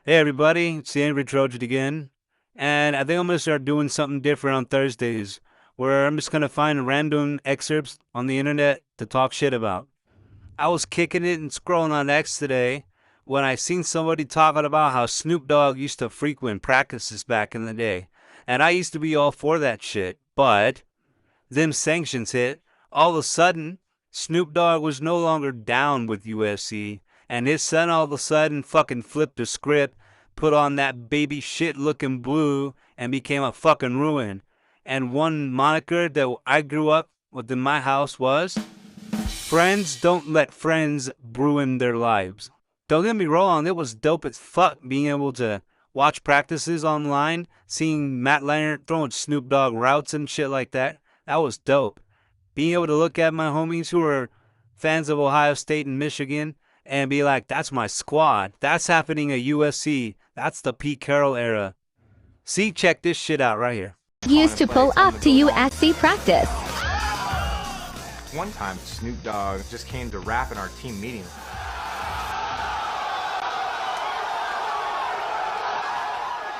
Hey everybody, it's the Angry Trojan again, and I think I'm gonna start doing something different on Thursdays, where I'm just gonna find random excerpts on the internet to talk shit about. I was kicking it and scrolling on X today when I seen somebody talking about how Snoop Dogg used to frequent practices back in the day, and I used to be all for that shit, but them sanctions hit. All of a sudden, Snoop Dogg was no longer down with USC, and his son all of a sudden fucking flipped the script, put on that baby shit looking blue, and became a fucking ruin. And one moniker that I grew up with in my house was, friends don't let friends ruin their lives. Don't get me wrong, it was dope as fuck being able to watch practices online, seeing Matt Leonard throwing Snoop Dogg routes and shit like that. That was dope. Being able to look at my homies who are fans of Ohio State and Michigan and be like, that's my squad. That's happening at USC. That's the Pete Carroll era. See, check this shit out right here. Used to pull up to USC practice. One time, Snoop Dogg just came to rap in our team meeting.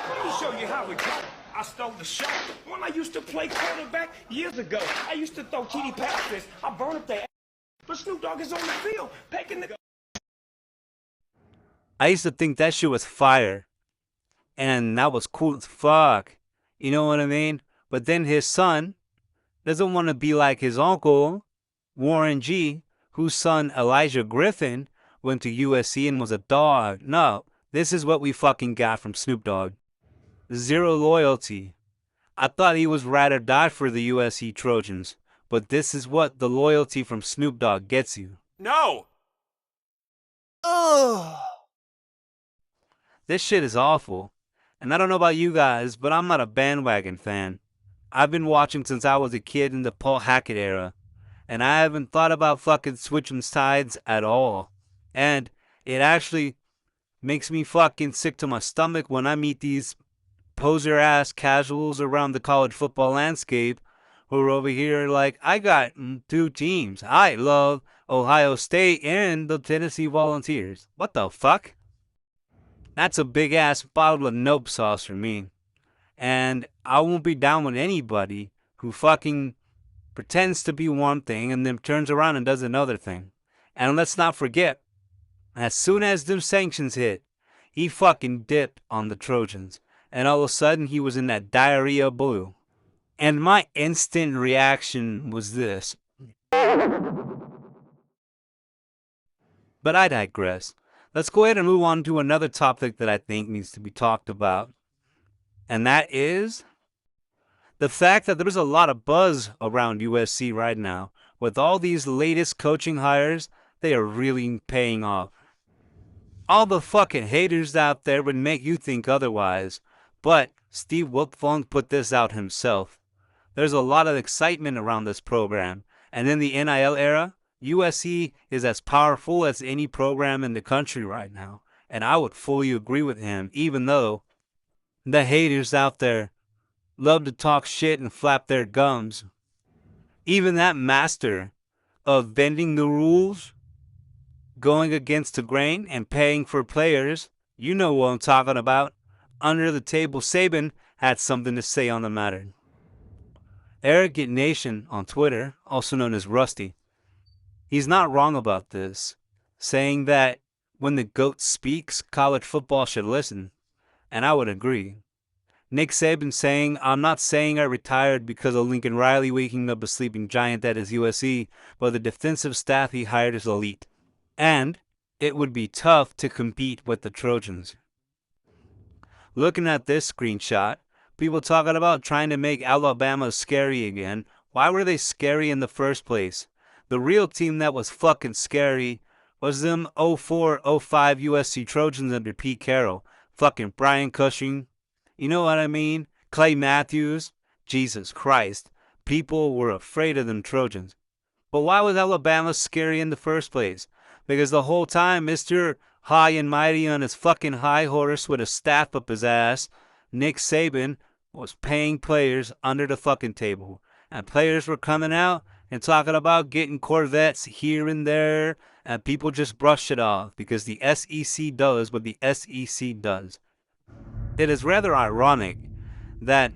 Let me show you how it goes. I stole the show. When I used to play quarterback years ago, I used to throw TD passes. I burned up their ass. But Snoop Dogg is on the field, pecking the... I used to think that shit was fire. And that was cool as fuck. You know what I mean? But then his son doesn't want to be like his uncle, Warren G., whose son, Elijah Griffin, went to USC and was a dog. No, this is what we fucking got from Snoop Dogg. Zero loyalty. I thought he was ride or die for the USC Trojans, but this is what the loyalty from Snoop Dogg gets you. No! Ugh. This shit is awful. And I don't know about you guys, but I'm not a bandwagon fan. I've been watching since I was a kid in the Paul Hackett era, and I haven't thought about fucking switching sides at all. And it actually makes me fucking sick to my stomach when I meet these poser-ass casuals around the college football landscape who are over here like, I got two teams. I love Ohio State and the Tennessee Volunteers. What the fuck? That's a big-ass bottle of nope sauce for me. And I won't be down with anybody who fucking pretends to be one thing and then turns around and does another thing. And let's not forget, as soon as them sanctions hit, he fucking dipped on the Trojans. And all of a sudden, he was in that diarrhea blue. And my instant reaction was this. But I digress. Let's go ahead and move on to another topic that I think needs to be talked about. And that is the fact that there's a lot of buzz around USC right now. With all these latest coaching hires, they are really paying off. All the fucking haters out there would make you think otherwise. But Steve Wiltfong put this out himself. There's a lot of excitement around this program. And in the NIL era, USC is as powerful as any program in the country right now. And I would fully agree with him, even though the haters out there love to talk shit and flap their gums. Even that master of bending the rules, going against the grain, and paying for players, you know what I'm talking about. Under the table Saban had something to say on the matter. Arrogant Nation on Twitter, also known as Rusty, he's not wrong about this, saying that when the GOAT speaks, college football should listen. And I would agree. Nick Saban saying, I'm not saying I retired because of Lincoln Riley waking up a sleeping giant at his USC, but the defensive staff he hired is elite. And it would be tough to compete with the Trojans. Looking at this screenshot, people talking about trying to make Alabama scary again. Why were they scary in the first place? The real team that was fucking scary was them 04-05 USC Trojans under Pete Carroll. Fucking Brian Cushing. You know what I mean? Clay Matthews. Jesus Christ. People were afraid of them Trojans. But why was Alabama scary in the first place? Because the whole time Mr. High and mighty on his fucking high horse with a staff up his ass, Nick Saban was paying players under the fucking table. And players were coming out and talking about getting Corvettes here and there and people just brush it off because the SEC does what the SEC does. It is rather ironic that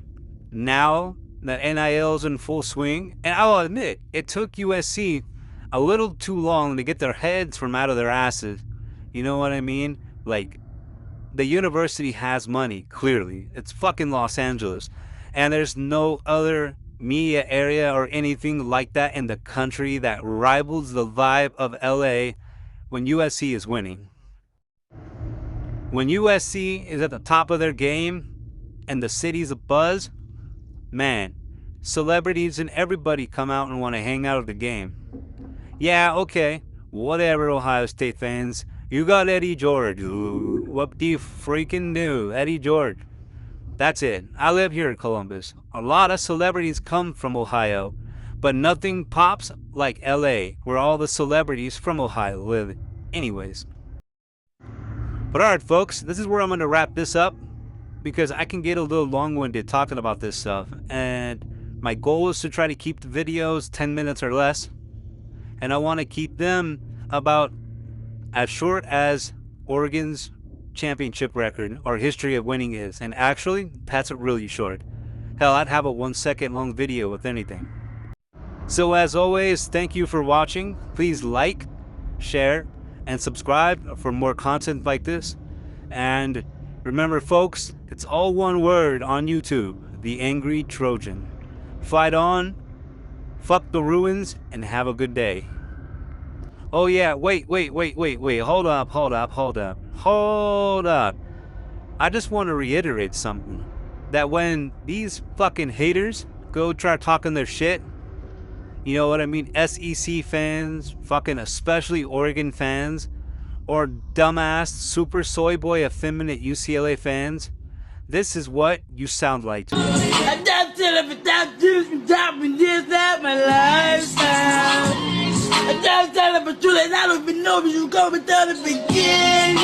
now that NIL is in full swing, and I'll admit, it took USC a little too long to get their heads from out of their asses. You know what I mean? Like, the university has money, clearly. It's fucking Los Angeles. And there's no other media area or anything like that in the country that rivals the vibe of LA when USC is winning. When USC is at the top of their game and the city's abuzz, man, celebrities and everybody come out and want to hang out at the game. Yeah, okay, whatever, Ohio State fans. You got Eddie George. Ooh, what do you freaking do? Eddie George. That's it. I live here in Columbus. A lot of celebrities come from Ohio, but nothing pops like LA, where all the celebrities from Ohio live. Anyways. But alright, folks, this is where I'm going to wrap this up because I can get a little long-winded talking about this stuff. And my goal is to try to keep the videos 10 minutes or less. And I want to keep them about as short as Oregon's championship record or history of winning is. And actually, that's it really short. Hell, I'd have a 1 second long video with anything. So as always, thank you for watching. Please like, share, and subscribe for more content like this. And remember, folks, it's all one word on YouTube: the Angry Trojan. Fight on, fuck the ruins, and have a good day. Oh yeah, wait, hold up. I just want to reiterate something. That when these fucking haters go try talking their shit, you know what I mean, SEC fans, fucking especially Oregon fans, or dumbass super soy boy effeminate UCLA fans, this is what you sound like to me. I just tell if without this from dropping this out my lifestyle. I just tell if it's true that I don't even know if you come and tell the beginning.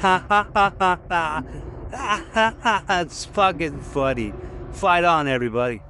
Ha ha ha ha ha. It's fucking funny. Fight on, everybody.